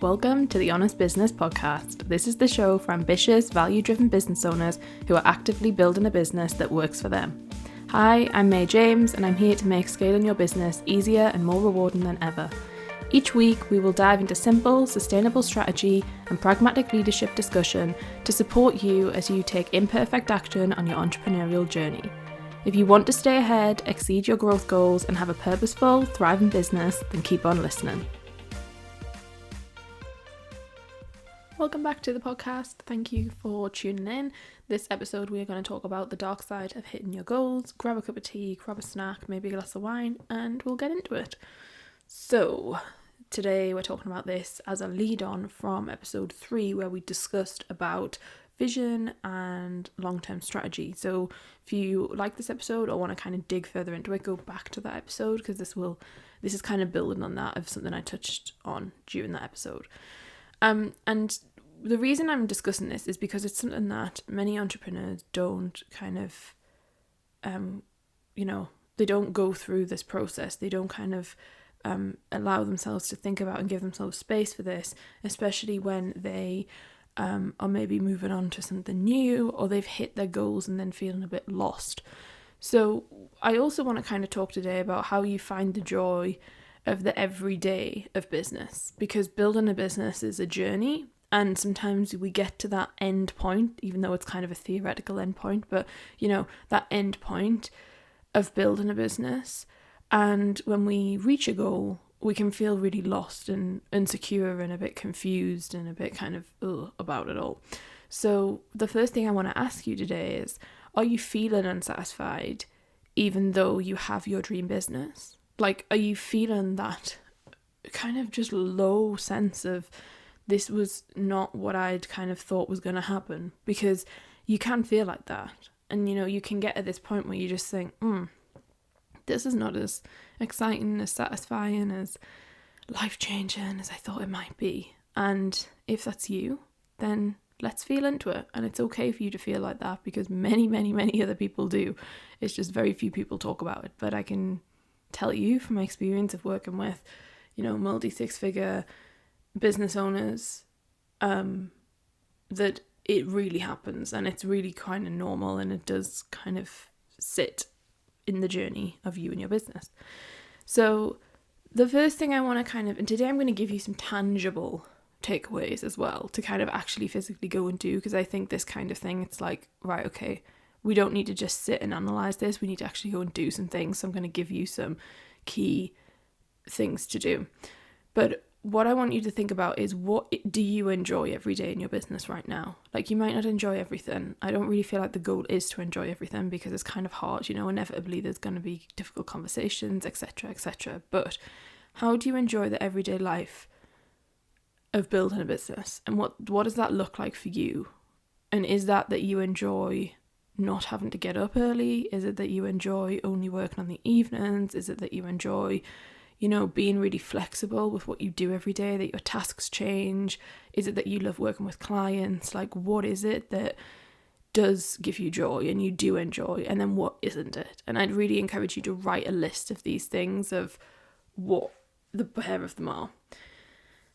Welcome to the Honest Business Podcast. This is the show for ambitious, value-driven business owners who are actively building a business that works for them. Hi, I'm May James, and I'm here to make scaling your business easier and more rewarding than ever. Each week, we will dive into simple, sustainable strategy and pragmatic leadership discussion to support you as you take imperfect action on your entrepreneurial journey. If you want to stay ahead, exceed your growth goals, and have a purposeful, thriving business, then keep on listening. Welcome back to the podcast. Thank you for tuning in. This episode we are going to talk about the dark side of hitting your goals. Grab a cup of tea, grab a snack, maybe a glass of wine, and we'll get into it. So, today we're talking about this as a lead on from episode 3 where we discussed about vision and long-term strategy. So if you like this episode or want to kind of dig further into it, go back to that episode because this is kind of building on that of something I touched on during that episode. And the reason I'm discussing this is because it's something that many entrepreneurs don't kind of, they don't go through this process. They don't kind of allow themselves to think about and give themselves space for this, especially when they are maybe moving on to something new or they've hit their goals and then feeling a bit lost. So I also want to kind of talk today about how you find the joy of the everyday of business, because building a business is a journey. And sometimes we get to that end point, even though it's kind of a theoretical end point, but that end point of building a business. And when we reach a goal, we can feel really lost and insecure and a bit confused and a bit kind of about it all. So the first thing I want to ask you today is, are you feeling unsatisfied even though you have your dream business? Like, are you feeling that kind of just low sense of, this was not what I'd kind of thought was going to happen? Because you can feel like that. And, you can get at this point where you just think, this is not as exciting, as satisfying, as life-changing as I thought it might be. And if that's you, then let's feel into it. And it's okay for you to feel like that because many, many, many other people do. It's just very few people talk about it. But I can tell you from my experience of working with, multi-six-figure business owners, that it really happens and it's really kind of normal, and it does kind of sit in the journey of you and your business. So the first thing I want to and today I'm going to give you some tangible takeaways as well to kind of actually physically go and do, because I think this kind of thing, it's like, right, okay, we don't need to just sit and analyze this, we need to actually go and do some things. So I'm going to give you some key things to do. But what I want you to think about is, what do you enjoy every day in your business right now? Like, you might not enjoy everything. I don't really feel like the goal is to enjoy everything because it's kind of hard, inevitably there's going to be difficult conversations, etc., etc. But how do you enjoy the everyday life of building a business? And what does that look like for you? And is that you enjoy not having to get up early? Is it that you enjoy only working on the evenings? Is it that you enjoy being really flexible with what you do every day, that your tasks change? Is it that you love working with clients? Like, what is it that does give you joy and you do enjoy? And then what isn't it? And I'd really encourage you to write a list of these things, of what the pair of them are.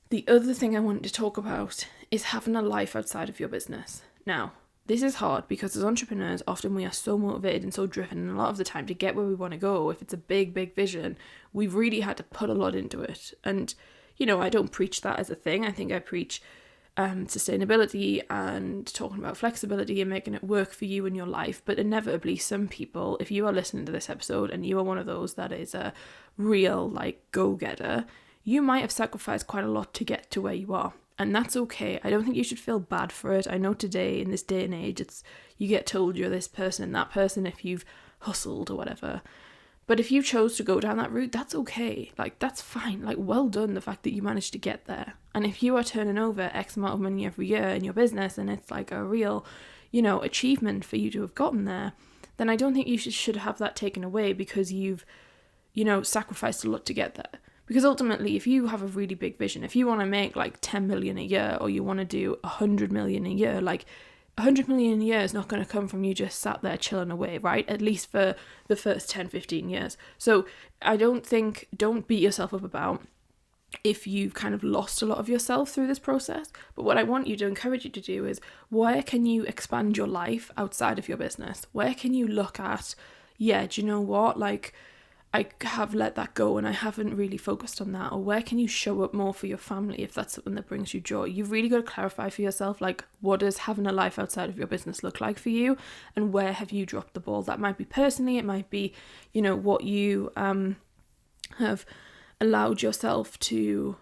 The other thing I wanted to talk about is having a life outside of your business. Now, this is hard because as entrepreneurs, often we are so motivated and so driven, and a lot of the time to get where we want to go, if it's a big, big vision, we've really had to put a lot into it. And, I don't preach that as a thing. I think I preach sustainability and talking about flexibility and making it work for you in your life. But inevitably, some people, if you are listening to this episode and you are one of those that is a real, go-getter, you might have sacrificed quite a lot to get to where you are. And that's okay. I don't think you should feel bad for it. I know today, in this day and age, you get told you're this person and that person if you've hustled or whatever. But if you chose to go down that route, that's okay. That's fine. Well done, the fact that you managed to get there. And if you are turning over X amount of money every year in your business and it's a real, achievement for you to have gotten there, then I don't think you should have that taken away because you've, sacrificed a lot to get there. Because ultimately, if you have a really big vision, if you want to make 10 million a year, or you want to do 100 million a year, 100 million a year is not going to come from you just sat there chilling away, right? At least for the first 10, 15 years. So I don't beat yourself up about if you've kind of lost a lot of yourself through this process. But what I want you to encourage you to do is, where can you expand your life outside of your business? Where can you look at, yeah, do you know what? Like, I have let that go and I haven't really focused on that. Or where can you show up more for your family if that's something that brings you joy? You've really got to clarify for yourself, like, what does having a life outside of your business look like for you? And where have you dropped the ball? That might be personally, it might be, you know, what you have allowed yourself to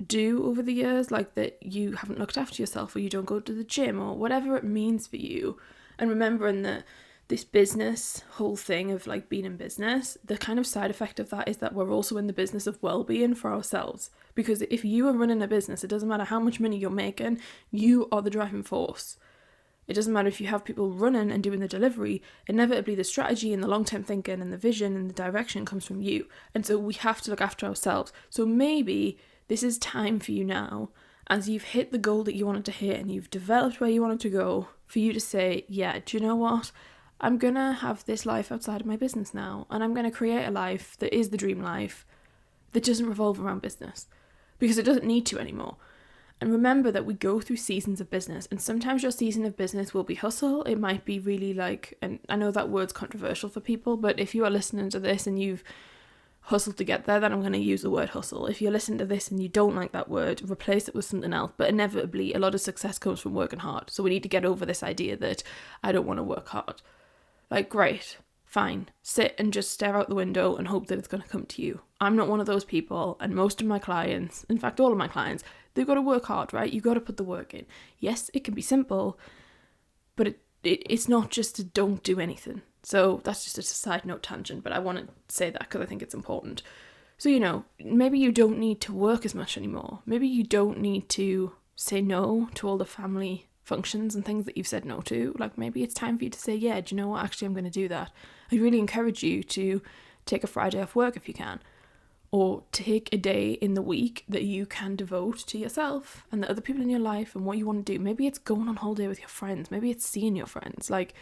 do over the years, like that you haven't looked after yourself, or you don't go to the gym, or whatever it means for you. And remembering that this business whole thing of like being in business, the kind of side effect of that is that we're also in the business of well-being for ourselves. Because if you are running a business, it doesn't matter how much money you're making, you are the driving force. It doesn't matter if you have people running and doing the delivery, inevitably the strategy and the long-term thinking and the vision and the direction comes from you. And so we have to look after ourselves. So maybe this is time for you now, as you've hit the goal that you wanted to hit and you've developed where you wanted to go, for you to say, yeah, do you know what? I'm going to have this life outside of my business now, and I'm going to create a life that is the dream life that doesn't revolve around business, because it doesn't need to anymore. And remember that we go through seasons of business, and sometimes your season of business will be hustle. It might be really like, and I know that word's controversial for people, but if you are listening to this and you've hustled to get there, then I'm going to use the word hustle. If you're listening to this and you don't like that word, replace it with something else. But inevitably, a lot of success comes from working hard. So we need to get over this idea that I don't want to work hard. Like, great, fine, sit and just stare out the window and hope that it's going to come to you. I'm not one of those people, and most of my clients, in fact all of my clients, they've got to work hard, right? You've got to put the work in. Yes, it can be simple, but it's not just to don't do anything. So that's just a side note tangent, but I want to say that because I think it's important. So, you know, maybe you don't need to work as much anymore. Maybe you don't need to say no to all the family functions and things that you've said no to. Like, maybe it's time for you to say, yeah, do you know what? Actually, I'm going to do that. I really encourage you to take a Friday off work if you can, or take a day in the week that you can devote to yourself and the other people in your life and what you want to do. Maybe it's going on holiday with your friends. Maybe it's seeing your friends. Like,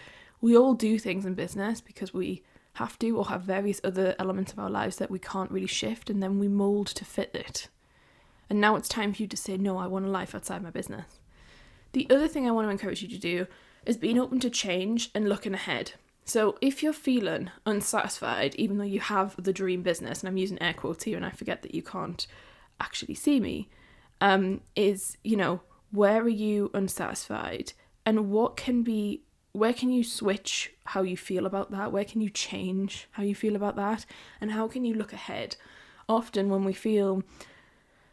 we all do things in business because we have to, or have various other elements of our lives that we can't really shift, and then we mold to fit it. And now it's time for you to say, no, I want a life outside my business. The other thing I want to encourage you to do is being open to change and looking ahead. So if you're feeling unsatisfied, even though you have the dream business, and I'm using air quotes here and I forget that you can't actually see me, is, you know, where are you unsatisfied? And where can you switch how you feel about that? Where can you change how you feel about that? And how can you look ahead? Often when we feel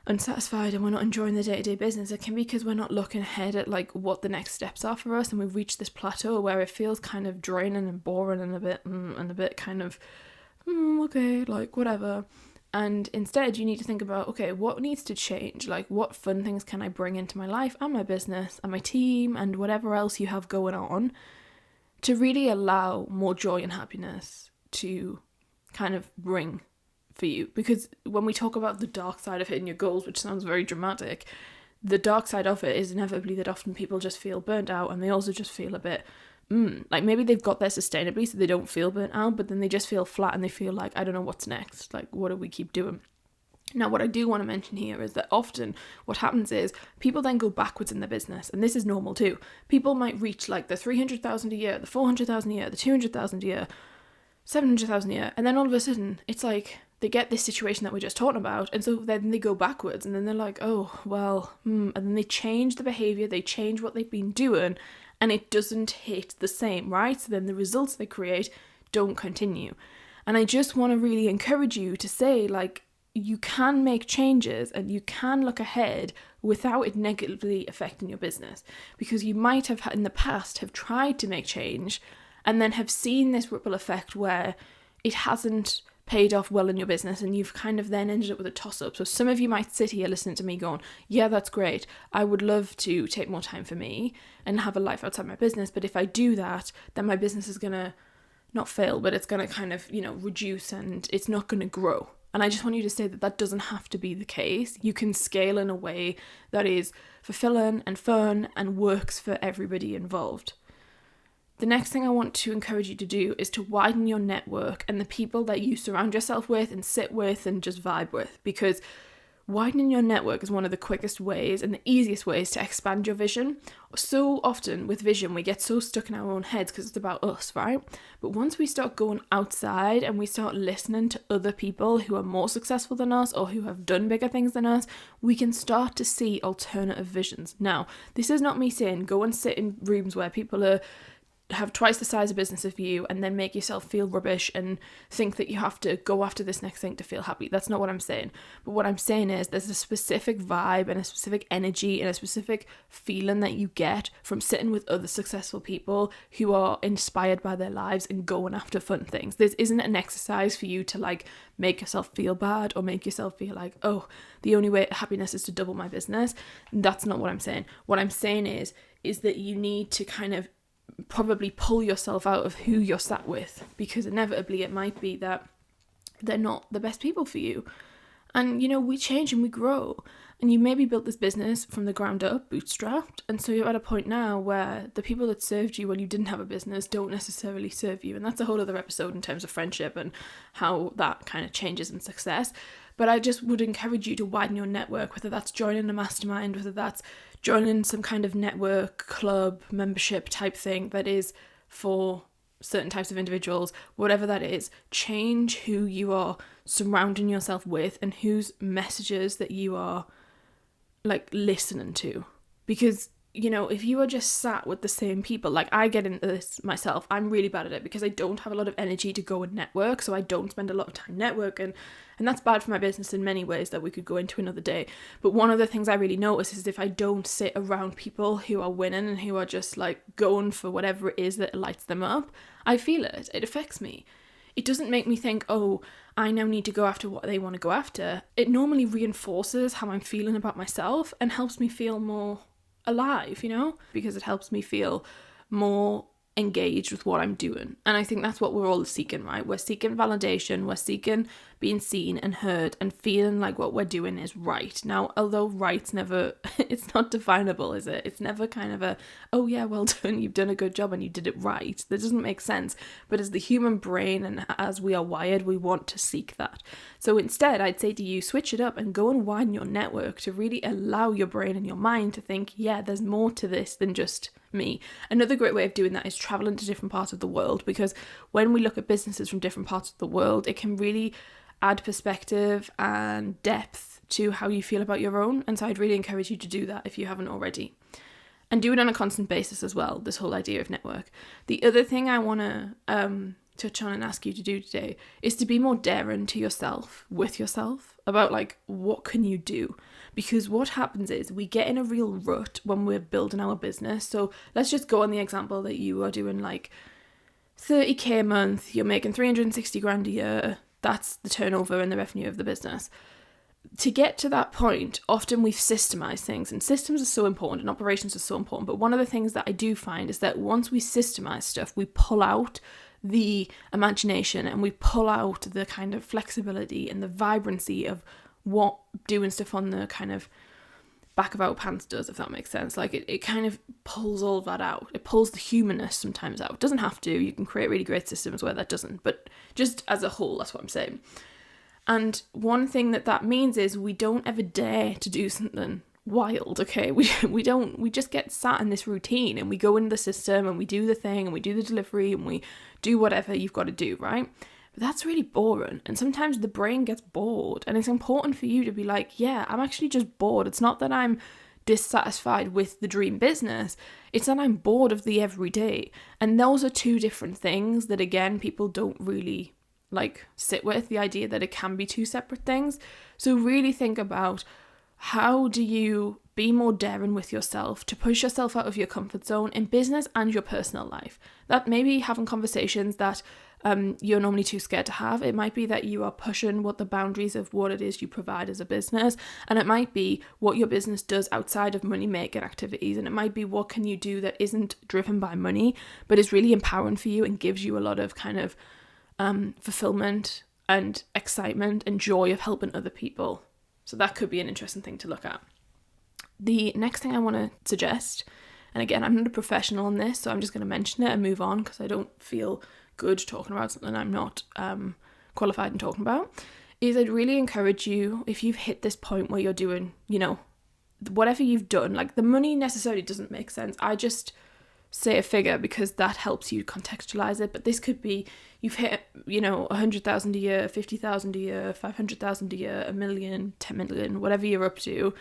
unsatisfied and we're not enjoying the day-to-day business, it can be because we're not looking ahead at like what the next steps are for us, and we've reached this plateau where it feels kind of draining and boring and a bit kind of okay, like whatever. And instead you need to think about, okay, what needs to change? Like, what fun things can I bring into my life and my business and my team and whatever else you have going on, to really allow more joy and happiness to kind of bring for you. Because when we talk about the dark side of hitting your goals, which sounds very dramatic, the dark side of it is inevitably that often people just feel burnt out, and they also just feel a bit like maybe they've got there sustainably so they don't feel burnt out, but then they just feel flat and they feel like, I don't know what's next, like what do we keep doing? Now, what I do want to mention here is that often what happens is people then go backwards in their business, and this is normal too. People might reach like the 300,000 a year, the 400,000 a year, the 200,000 a year, 700,000 a year, and then all of a sudden it's like they get this situation that we're just talking about, and so then they go backwards, and then they're like, oh, well, and then they change the behaviour, they change what they've been doing, and it doesn't hit the same, right? So then the results they create don't continue. And I just want to really encourage you to say, like, you can make changes and you can look ahead without it negatively affecting your business, because you might have in the past have tried to make change and then have seen this ripple effect where it hasn't paid off well in your business, and you've kind of then ended up with a toss-up. So some of you might sit here listening to me going, yeah, that's great, I would love to take more time for me and have a life outside my business, but if I do that, then my business is going to not fail, but it's going to kind of, you know, reduce, and it's not going to grow. And I just want you to say that that doesn't have to be the case. You can scale in a way that is fulfilling and fun and works for everybody involved. The next thing I want to encourage you to do is to widen your network and the people that you surround yourself with and sit with and just vibe with, because widening your network is one of the quickest ways and the easiest ways to expand your vision. So often with vision, we get so stuck in our own heads because it's about us, right? But once we start going outside and we start listening to other people who are more successful than us or who have done bigger things than us, we can start to see alternative visions. Now, this is not me saying go and sit in rooms where people have twice the size of business of you and then make yourself feel rubbish and think that you have to go after this next thing to feel happy. That's not what I'm saying. But what I'm saying is there's a specific vibe and a specific energy and a specific feeling that you get from sitting with other successful people who are inspired by their lives and going after fun things. This isn't an exercise for you to like make yourself feel bad or make yourself feel like, oh, the only way to happiness is to double my business. That's not what I'm saying. What I'm saying is that you need to kind of probably pull yourself out of who you're sat with, because inevitably it might be that they're not the best people for you. And, you know, we change and we grow. And you maybe built this business from the ground up, bootstrapped. And so you're at a point now where the people that served you when you didn't have a business don't necessarily serve you. And that's a whole other episode in terms of friendship and how that kind of changes in success. But I just would encourage you to widen your network, whether that's joining a mastermind, whether that's joining some kind of network, club, membership type thing that is for certain types of individuals, whatever that is. Change who you are surrounding yourself with and whose messages that you are like listening to. Because, you know, if you are just sat with the same people, like I get into this myself, I'm really bad at it because I don't have a lot of energy to go and network, so I don't spend a lot of time networking, and that's bad for my business in many ways that we could go into another day. But one of the things I really notice is if I don't sit around people who are winning and who are just like going for whatever it is that lights them up, I feel it. It affects me. It doesn't make me think, oh, I now need to go after what they want to go after. It normally reinforces how I'm feeling about myself and helps me feel more alive, you know, because it helps me feel more engaged with what I'm doing. And I think that's what we're all seeking, right? We're seeking validation, we're seeking being seen and heard and feeling like what we're doing is right. Now, although right's never, it's not definable, is it? It's never kind of a, oh yeah, well done, you've done a good job and you did it right. That doesn't make sense. But as the human brain and as we are wired, we want to seek that. So instead, I'd say to you, switch it up and go and widen your network to really allow your brain and your mind to think, yeah, there's more to this than just me. Another great way of doing that is traveling to different parts of the world, because when we look at businesses from different parts of the world, it can really add perspective and depth to how you feel about your own. And so I'd really encourage you to do that if you haven't already. And do it on a constant basis as well, this whole idea of network. The other thing I want to touch on and ask you to do today is to be more daring to yourself, with yourself, about like, what can you do? Because what happens is we get in a real rut when we're building our business. So let's just go on the example that you are doing like 30k a month, you're making 360 grand a year. That's the turnover and the revenue of the business. To get to that point, often we've systemized things, and systems are so important and operations are so important. But one of the things that I do find is that once we systemize stuff, we pull out the imagination and we pull out the kind of flexibility and the vibrancy of what doing stuff on the kind of back of our pants does, if that makes sense. Like it kind of pulls all of that out. It pulls the humanness sometimes out. It doesn't have to. You can create really great systems where that doesn't, but just as a whole, that's what I'm saying. And one thing that means is we don't ever dare to do something wild, okay? We just get sat in this routine and we go into the system and we do the thing and we do the delivery and we do whatever you've got to do, right? But that's really boring. And sometimes the brain gets bored, and it's important for you to be like, yeah, I'm actually just bored. It's not that I'm dissatisfied with the dream business. It's that I'm bored of the everyday. And those are two different things that, again, people don't really like sit with, the idea that it can be two separate things. So really think about, how do you be more daring with yourself to push yourself out of your comfort zone in business and your personal life? That maybe having conversations that you're normally too scared to have. It might be that you are pushing what the boundaries of what it is you provide as a business, and it might be what your business does outside of money making activities, and it might be what can you do that isn't driven by money but is really empowering for you and gives you a lot of kind of fulfillment and excitement and joy of helping other people. So that could be an interesting thing to look at. The next thing I want to suggest, and again, I'm not a professional on this, so I'm just going to mention it and move on because I don't feel good talking about something I'm not qualified in talking about, is I'd really encourage you, if you've hit this point where you're doing, whatever you've done, like the money necessarily doesn't make sense. I just say a figure because that helps you contextualize it. But this could be you've hit, 100,000 a year, 50,000 a year, 500,000 a year, 1 million, 10 million, whatever you're up to.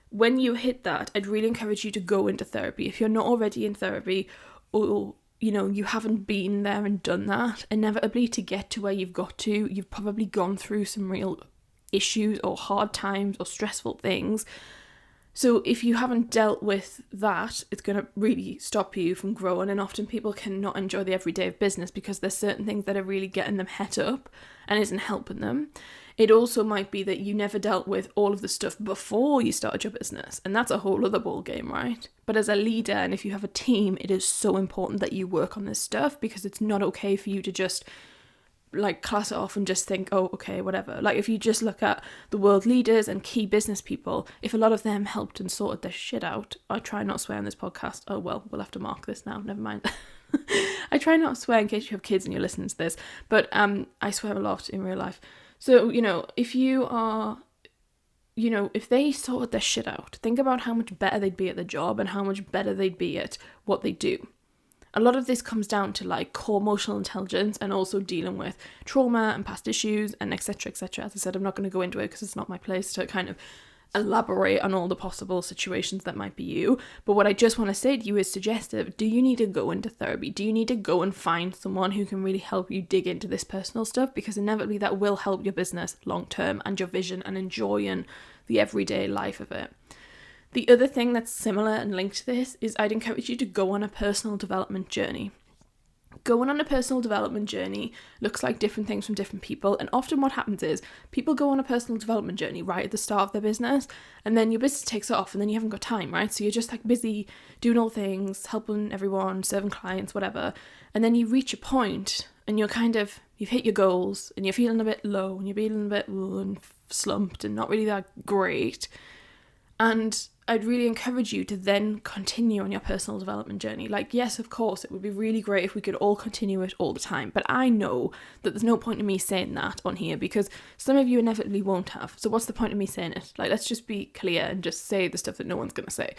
When you hit that, I'd really encourage you to go into therapy. If you're not already in therapy, or you haven't been there and done that, inevitably to get to where you've got to, you've probably gone through some real issues or hard times or stressful things. So if you haven't dealt with that, it's going to really stop you from growing. And often people cannot enjoy the everyday of business because there's certain things that are really getting them het up and isn't helping them. It also might be that you never dealt with all of the stuff before you started your business. And that's a whole other ball game, right? But as a leader, and if you have a team, it is so important that you work on this stuff, because it's not okay for you to just class it off and just think, oh, okay, whatever. Like if you just look at the world leaders and key business people, if a lot of them helped and sorted their shit out, I try not to swear on this podcast. Oh, well, we'll have to mark this now. Never mind. I try not to swear in case you have kids and you're listening to this, but I swear a lot in real life. So, if you are, if they sorted their shit out, think about how much better they'd be at the job and how much better they'd be at what they do. A lot of this comes down to core emotional intelligence and also dealing with trauma and past issues and etc, etc. As I said, I'm not going to go into it because it's not my place to kind of elaborate on all the possible situations that might be you. But what I just want to say to you is suggestive. Do you need to go into therapy? Do you need to go and find someone who can really help you dig into this personal stuff? Because inevitably that will help your business long term and your vision and enjoying the everyday life of it. The other thing that's similar and linked to this is I'd encourage you to go on a personal development journey. Going on a personal development journey looks like different things from different people, and often what happens is people go on a personal development journey right at the start of their business, and then your business takes off and then you haven't got time, right? So you're just busy doing all things, helping everyone, serving clients, whatever, and then you reach a point and you've hit your goals and you're feeling a bit low and you're feeling a bit slumped and not really that great. And I'd really encourage you to then continue on your personal development journey. Yes, of course, it would be really great if we could all continue it all the time. But I know that there's no point in me saying that on here because some of you inevitably won't have. So what's the point of me saying it? Let's just be clear and just say the stuff that no one's going to say.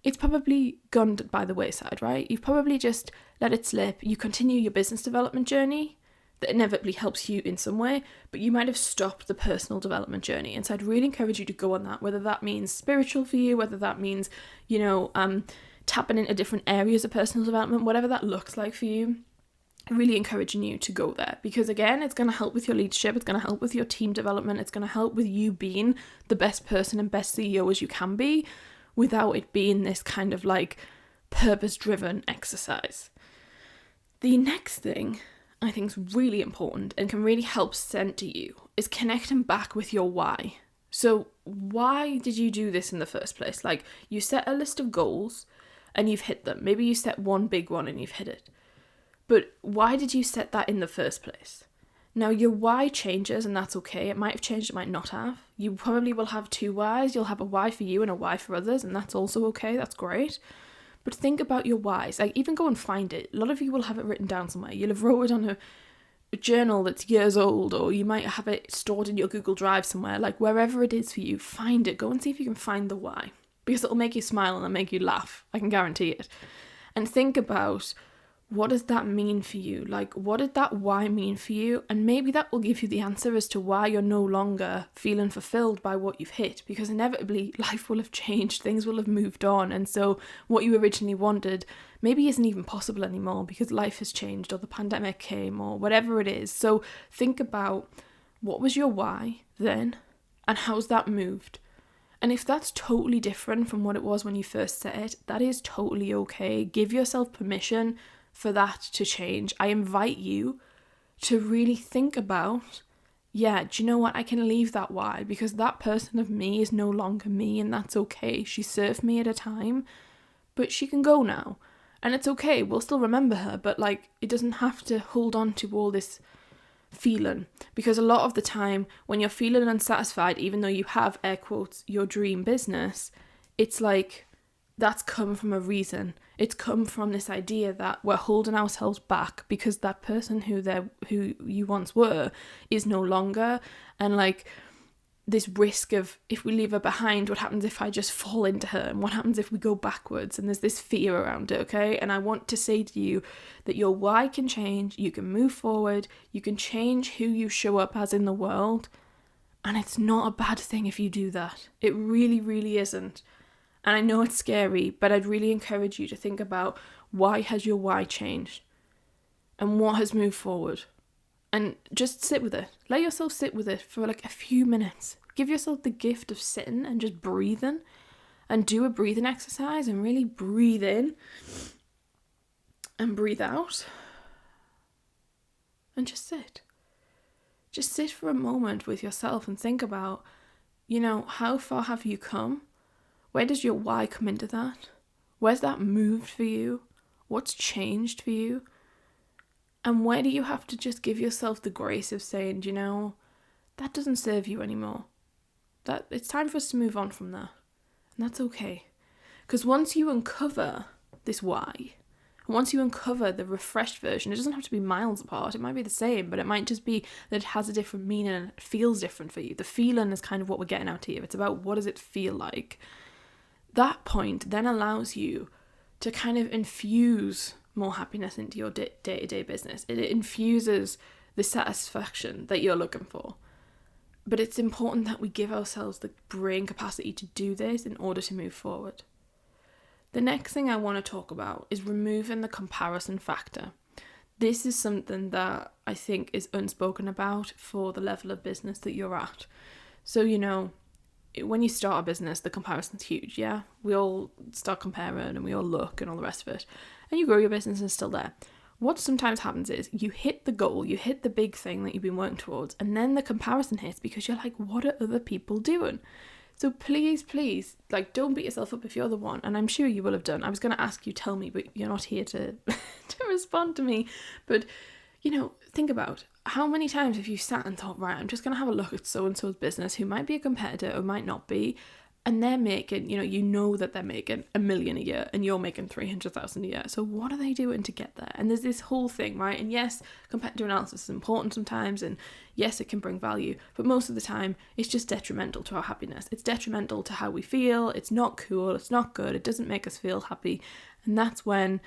It's probably gone by the wayside, right? You've probably just let it slip. You continue your business development journey that inevitably helps you in some way, but you might have stopped the personal development journey. And so I'd really encourage you to go on that, whether that means spiritual for you, whether that means, tapping into different areas of personal development, whatever that looks like for you. I'm really encouraging you to go there because, again, it's going to help with your leadership. It's going to help with your team development. It's going to help with you being the best person and best CEO as you can be without it being this kind of purpose-driven exercise. The next thing I think is really important and can really help center you is connecting back with your why. So why did you do this in the first place? You set a list of goals and you've hit them. Maybe you set one big one and you've hit it. But why did you set that in the first place? Now your why changes and that's okay. It might have changed, it might not have. You probably will have two whys. You'll have a why for you and a why for others, and that's also okay. That's great. But think about your whys. Even go and find it. A lot of you will have it written down somewhere. You'll have wrote it on a journal that's years old, or you might have it stored in your Google Drive somewhere. Wherever it is for you, find it. Go and see if you can find the why. Because it'll make you smile and it'll make you laugh. I can guarantee it. And think about, what does that mean for you? What did that why mean for you? And maybe that will give you the answer as to why you're no longer feeling fulfilled by what you've hit. Because inevitably, life will have changed. Things will have moved on. And so what you originally wanted maybe isn't even possible anymore because life has changed or the pandemic came or whatever it is. So think about, what was your why then? And how's that moved? And if that's totally different from what it was when you first set it, that is totally okay. Give yourself permission for that to change. I invite you to really think about, do you know what? I can leave that why because that person of me is no longer me and that's okay. She served me at a time, but she can go now. And it's okay. We'll still remember her, but it doesn't have to hold on to all this feeling, because a lot of the time when you're feeling unsatisfied, even though you have, air quotes, your dream business, it's that's come from a reason. It's come from this idea that we're holding ourselves back because that person who you once were is no longer, and like this risk of, if we leave her behind, what happens if I just fall into her, and what happens if we go backwards, and there's this fear around it, okay? And I want to say to you that your why can change, you can move forward, you can change who you show up as in the world, and it's not a bad thing if you do that. It really, really isn't. And I know it's scary, but I'd really encourage you to think about, why has your why changed? And what has moved forward? And just sit with it. Let yourself sit with it for like a few minutes. Give yourself the gift of sitting and just breathing. And do a breathing exercise and really breathe in and breathe out. And just sit. Just sit for a moment with yourself and think about, how far have you come? Where does your why come into that? Where's that moved for you? What's changed for you? And where do you have to just give yourself the grace of saying, that doesn't serve you anymore. That it's time for us to move on from that. And that's okay. Because once you uncover this why, and once you uncover the refreshed version, it doesn't have to be miles apart. It might be the same, but it might just be that it has a different meaning and it feels different for you. The feeling is kind of what we're getting out here. It's about, what does it feel like? That point then allows you to kind of infuse more happiness into your day-to-day business. It infuses the satisfaction that you're looking for. But it's important that we give ourselves the brain capacity to do this in order to move forward. The next thing I want to talk about is removing the comparison factor. This is something that I think is unspoken about for the level of business that you're at. So, when you start a business, the comparison's huge, yeah? We all start comparing and we all look and all the rest of it. And you grow your business and it's still there. What sometimes happens is you hit the goal, you hit the big thing that you've been working towards, and then the comparison hits because you're like, what are other people doing? So please, don't beat yourself up if you're the one. And I'm sure you will have done. I was going to ask you, tell me, but you're not here to to respond to me. But, think about, how many times have you sat and thought, right, I'm just going to have a look at so-and-so's business who might be a competitor or might not be, and they're making, that they're making $1 million a year and you're making 300,000 a year. So what are they doing to get there? And there's this whole thing, right? And yes, competitor analysis is important sometimes, and yes, it can bring value, but most of the time it's just detrimental to our happiness. It's detrimental to how we feel. It's not cool. It's not good. It doesn't make us feel happy. And that's when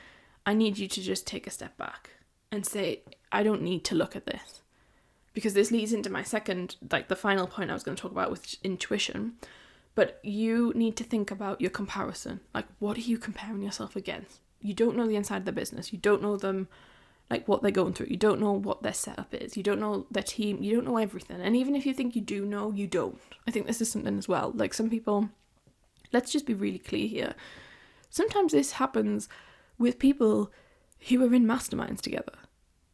I need you to just take a step back and say, I don't need to look at this. Because this leads into my second, the final point I was going to talk about with intuition. But you need to think about your comparison. What are you comparing yourself against? You don't know the inside of the business. You don't know them, what they're going through. You don't know what their setup is. You don't know their team. You don't know everything. And even if you think you do know, you don't. I think this is something as well. Some people, let's just be really clear here. Sometimes this happens with people who are in masterminds together.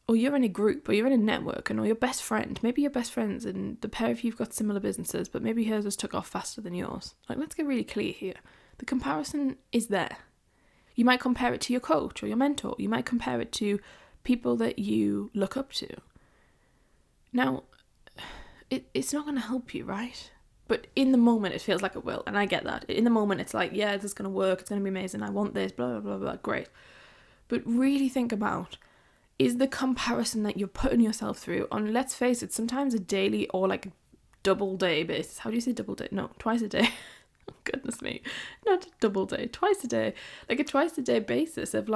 Or you're in a group, or you're in a network, and or your best friend. Maybe your best friends, and the pair of you've got similar businesses, but maybe hers has took off faster than yours. Let's get really clear here. The comparison is there. You might compare it to your coach or your mentor. You might compare it to people that you look up to. Now, it's not going to help you, right? But in the moment, it feels like it will, and I get that. In the moment, it's like, yeah, this is going to work. It's going to be amazing. I want this, blah, blah, blah, blah. Great. But really think about, is the comparison that you're putting yourself through on, let's face it, sometimes a daily or double day basis. How do you say double day? No, twice a day. Oh, goodness me. Not double day, twice a day. A twice a day basis of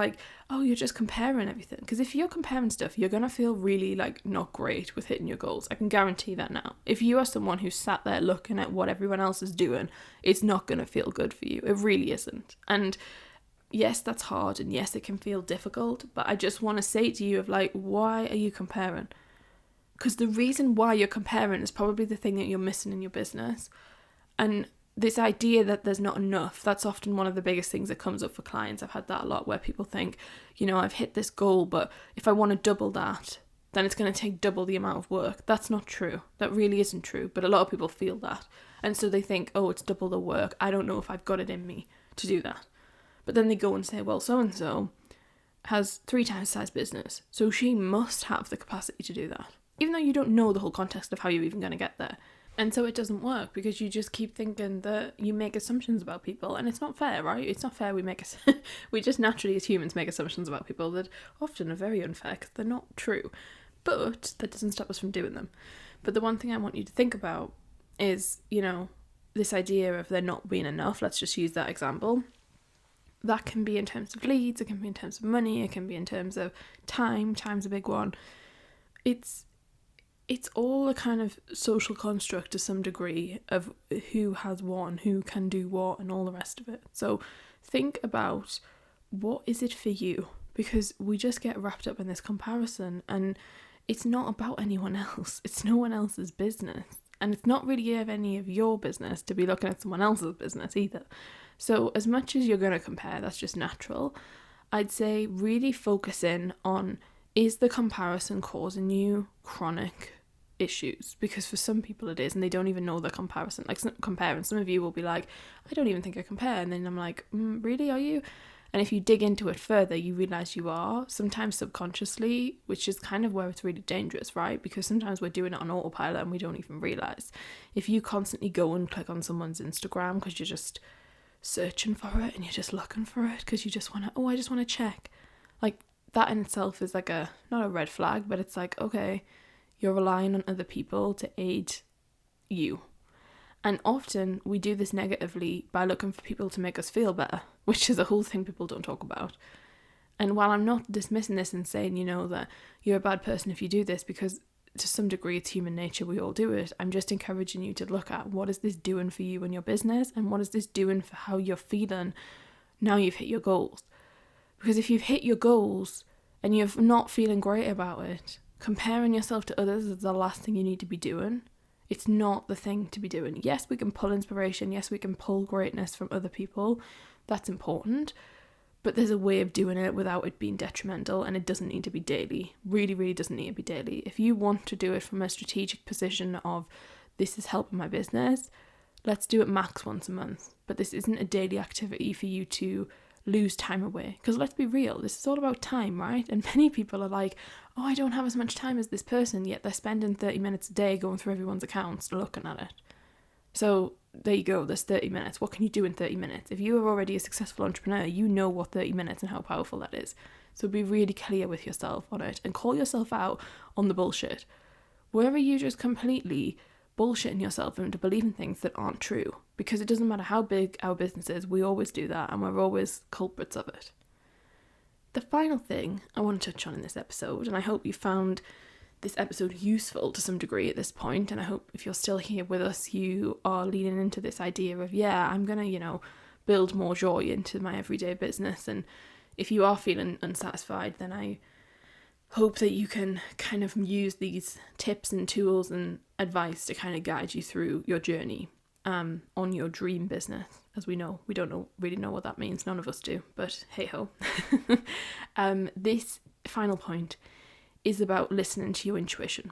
oh, you're just comparing everything. Because if you're comparing stuff, you're going to feel really not great with hitting your goals. I can guarantee that now. If you are someone who's sat there looking at what everyone else is doing, it's not going to feel good for you. It really isn't. And yes, that's hard, and yes, it can feel difficult, but I just want to say to you why are you comparing? Because the reason why you're comparing is probably the thing that you're missing in your business. And this idea that there's not enough, that's often one of the biggest things that comes up for clients. I've had that a lot, where people think, I've hit this goal, but if I want to double that, then it's going to take double the amount of work. That's not true. That really isn't true, but a lot of people feel that. And so they think, oh, it's double the work. I don't know if I've got it in me to do that. But then they go and say, well, so-and-so has 3 times the size business, so she must have the capacity to do that. Even though you don't know the whole context of how you're even going to get there. And so it doesn't work because you just keep thinking that you make assumptions about people, and it's not fair, right? It's not fair. We just naturally as humans make assumptions about people that often are very unfair because they're not true. But that doesn't stop us from doing them. But the one thing I want you to think about is, this idea of there not being enough. Let's just use that example. That can be in terms of leads, it can be in terms of money, it can be in terms of time. Time's a big one. It's all a kind of social construct to some degree of who has what and who can do what and all the rest of it. So think about, what is it for you? Because we just get wrapped up in this comparison, and it's not about anyone else. It's no one else's business. And it's not really any of your business to be looking at someone else's business either. So as much as you're going to compare, that's just natural. I'd say really focus in on, is the comparison causing you chronic issues? Because for some people it is, and they don't even know the comparison. Like comparing, some of you will be like, I don't even think I compare, and then I'm like, really, are you? And if you dig into it further, you realize you are, sometimes subconsciously, which is kind of where it's really dangerous, right? Because sometimes we're doing it on autopilot and we don't even realize. If you constantly go and click on someone's Instagram because you're just searching for it and you're just looking for it because you just want to, I just want to check, like, that in itself is like not a red flag, but it's like, okay, you're relying on other people to aid you. And often we do this negatively by looking for people to make us feel better, which is a whole thing people don't talk about. And while I'm not dismissing this and saying, that you're a bad person if you do this, because to some degree it's human nature, we all do it, I'm just encouraging you to look at, what is this doing for you and your business, and what is this doing for how you're feeling now you've hit your goals? Because if you've hit your goals and you're not feeling great about it, comparing yourself to others is the last thing you need to be doing. It's not the thing to be doing. Yes, we can pull inspiration. Yes, we can pull greatness from other people. That's important. But there's a way of doing it without it being detrimental, and it doesn't need to be daily. Really, really doesn't need to be daily. If you want to do it from a strategic position of, this is helping my business, let's do it max once a month. But this isn't a daily activity for you to lose time away. Because let's be real, this is all about time, right? And many people are like, I don't have as much time as this person, yet they're spending 30 minutes a day going through everyone's accounts looking at it. So there you go, there's 30 minutes. What can you do in 30 minutes? If you are already a successful entrepreneur, you know what 30 minutes and how powerful that is. So be really clear with yourself on it and call yourself out on the bullshit. Wherever you just completely bullshitting yourself into believing things that aren't true, because it doesn't matter how big our business is, we always do that, and we're always culprits of it. The final thing I want to touch on in this episode, and I hope you found this episode useful to some degree at this point, and I hope if you're still here with us, you are leaning into this idea of, I'm gonna, build more joy into my everyday business. And if you are feeling unsatisfied, then I hope that you can kind of use these tips and tools and advice to kind of guide you through your journey on your dream business. As we don't really know what that means. None of us do, but hey ho. This final point is about listening to your intuition.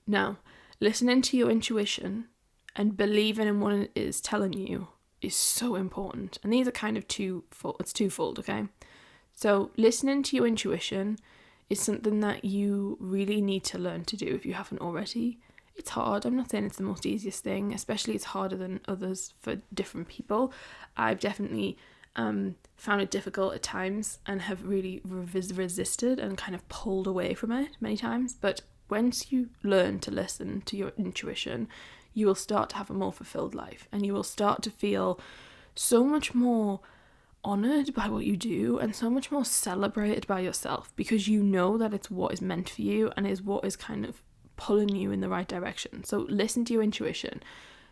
Now, listening to your intuition and believing in what it is telling you is so important. And these are kind of it's twofold, okay? So listening to your intuition is something that you really need to learn to do if you haven't already. It's hard. I'm not saying it's the most easiest thing, especially it's harder than others for different people. I've definitely found it difficult at times and have really resisted and kind of pulled away from it many times. But once you learn to listen to your intuition, you will start to have a more fulfilled life, and you will start to feel so much more honoured by what you do and so much more celebrated by yourself, because you know that it's what is meant for you and is what is kind of pulling you in the right direction. So listen to your intuition.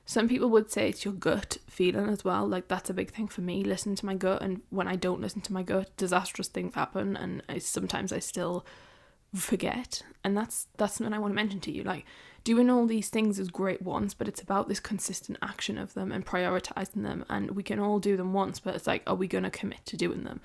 Some people would say it's your gut feeling as well. Like, that's a big thing for me, listen to my gut. And when I don't listen to my gut, disastrous things happen, and sometimes I still forget. And that's something I want to mention to you. Like, doing all these things is great once, but it's about this consistent action of them and prioritizing them. And we can all do them once, but it's like, are we going to commit to doing them?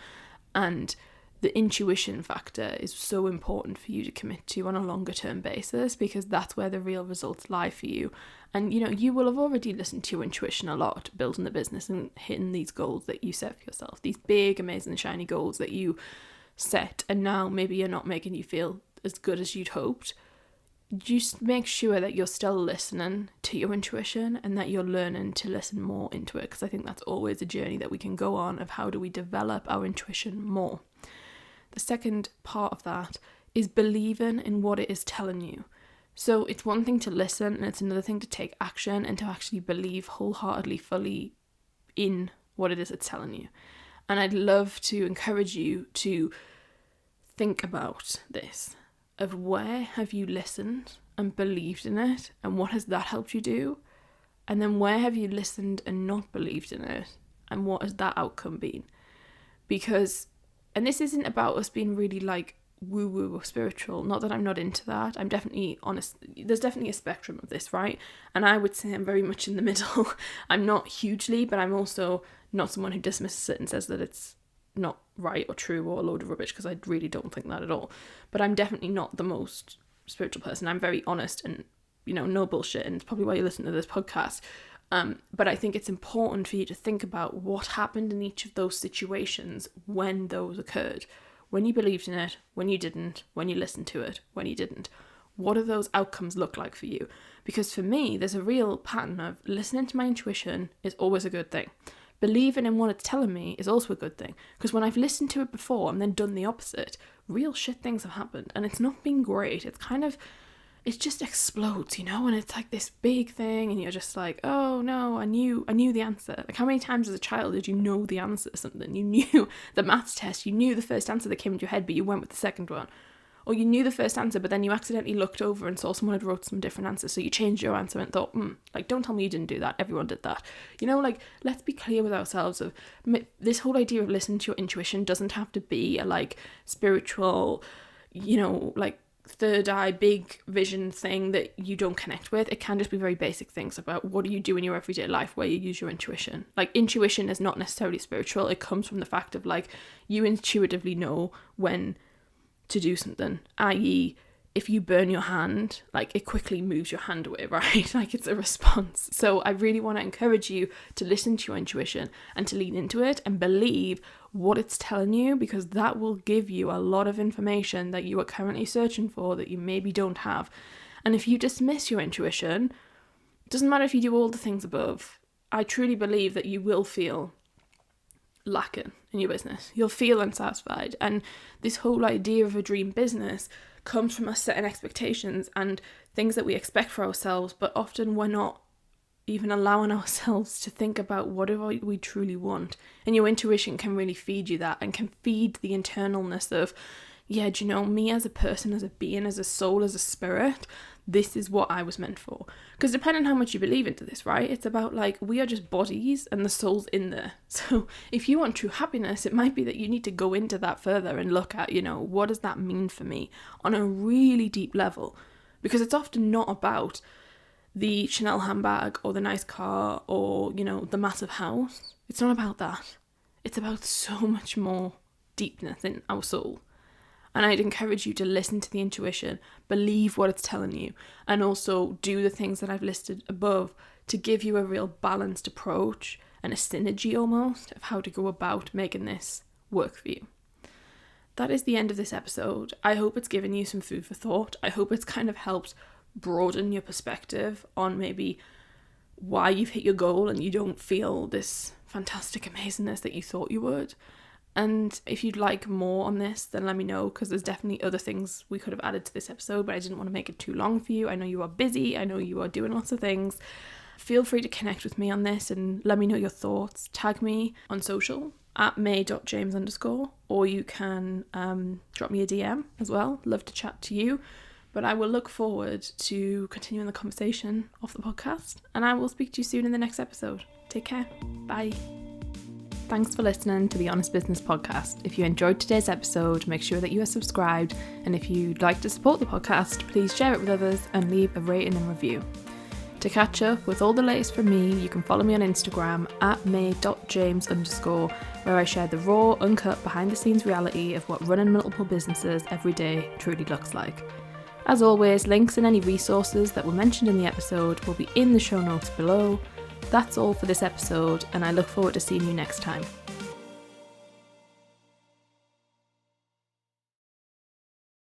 And the intuition factor is so important for you to commit to on a longer term basis, because that's where the real results lie for you. And you will have already listened to your intuition a lot, building the business and hitting these goals that you set for yourself, these big, amazing, shiny goals that you set, and now maybe you're not making you feel as good as you'd hoped. just make sure that you're still listening to your intuition and that you're learning to listen more into it, because I think that's always a journey that we can go on of how do we develop our intuition more. The second part of that is believing in what it is telling you. So it's one thing to listen, and it's another thing to take action and to actually believe wholeheartedly, fully in what it is it's telling you. And I'd love to encourage you to think about this, of where have you listened and believed in it, and what has that helped you do? And then where have you listened and not believed in it, and what has that outcome been? Because, and this isn't about us being really like woo-woo or spiritual, not that I'm not into that. I'm definitely honest, there's definitely a spectrum of this, right? And I would say I'm very much in the middle. I'm not hugely, but I'm also not someone who dismisses it and says that it's not right or true or a load of rubbish, because I really don't think that at all. But I'm definitely not the most spiritual person. I'm very honest and, you know, no bullshit, and it's probably why you listen to this podcast. But I think it's important for you to think about what happened in each of those situations when those occurred. When you believed in it, when you didn't, when you listened to it, when you didn't. What do those outcomes look like for you? Because for me, there's a real pattern of listening to my intuition is always a good thing. Believing in what it's telling me is also a good thing. Because when I've listened to it before and then done the opposite, real shit things have happened. And it's not been great. It's kind of, it just explodes, you know? And it's like this big thing and you're just like, oh no, I knew the answer. Like, how many times as a child did you know the answer to something? You knew the maths test, you knew the first answer that came into your head, but you went with the second one. Or you knew the first answer, but then you accidentally looked over and saw someone had wrote some different answers, so you changed your answer and thought, like, don't tell me you didn't do that, everyone did that. You know, like, let's be clear with ourselves of this whole idea of listening to your intuition doesn't have to be a, like, spiritual, you know, like, third eye, big vision thing that you don't connect with. It can just be very basic things about what do you do in your everyday life where you use your intuition. Like, intuition is not necessarily spiritual. It comes from the fact of, like, you intuitively know when to do something, i.e. if you burn your hand, like, it quickly moves your hand away, right? Like, it's a response. So I really want to encourage you to listen to your intuition and to lean into it and believe what it's telling you, because that will give you a lot of information that you are currently searching for that you maybe don't have. And if you dismiss your intuition, it doesn't matter if you do all the things above, I truly believe that you will feel lacking in your business. You'll feel unsatisfied. And this whole idea of a dream business comes from us setting expectations and things that we expect for ourselves, but often we're not even allowing ourselves to think about what do we truly want. And your intuition can really feed you that, and can feed the internalness of, yeah, do you know, me as a person, as a being, as a soul, as a spirit, this is what I was meant for. Because depending on how much you believe into this, right, it's about, like, we are just bodies and the soul's in there. So if you want true happiness, it might be that you need to go into that further and look at, you know, what does that mean for me on a really deep level? Because it's often not about the Chanel handbag or the nice car or, you know, the massive house. It's not about that. It's about so much more deepness in our soul. And I'd encourage you to listen to the intuition, believe what it's telling you, and also do the things that I've listed above to give you a real balanced approach and a synergy almost of how to go about making this work for you. That is the end of this episode. I hope it's given you some food for thought. I hope it's kind of helped broaden your perspective on maybe why you've hit your goal and you don't feel this fantastic amazingness that you thought you would. And if you'd like more on this, then let me know, because there's definitely other things we could have added to this episode, but I didn't want to make it too long for you. I know you are busy. I know you are doing lots of things. Feel free to connect with me on this and let me know your thoughts. Tag me on social at may.james_, or you can drop me a DM as well. Love to chat to you. But I will look forward to continuing the conversation off the podcast, and I will speak to you soon in the next episode. Take care. Bye. Thanks for listening to the Honest Business Podcast. If you enjoyed today's episode, make sure that you are subscribed. And if you'd like to support the podcast, please share it with others and leave a rating and review. To catch up with all the latest from me, you can follow me on Instagram at may.james_, where I share the raw, uncut, behind the scenes reality of what running multiple businesses every day truly looks like. As always, links and any resources that were mentioned in the episode will be in the show notes below. That's all for this episode, and I look forward to seeing you next time.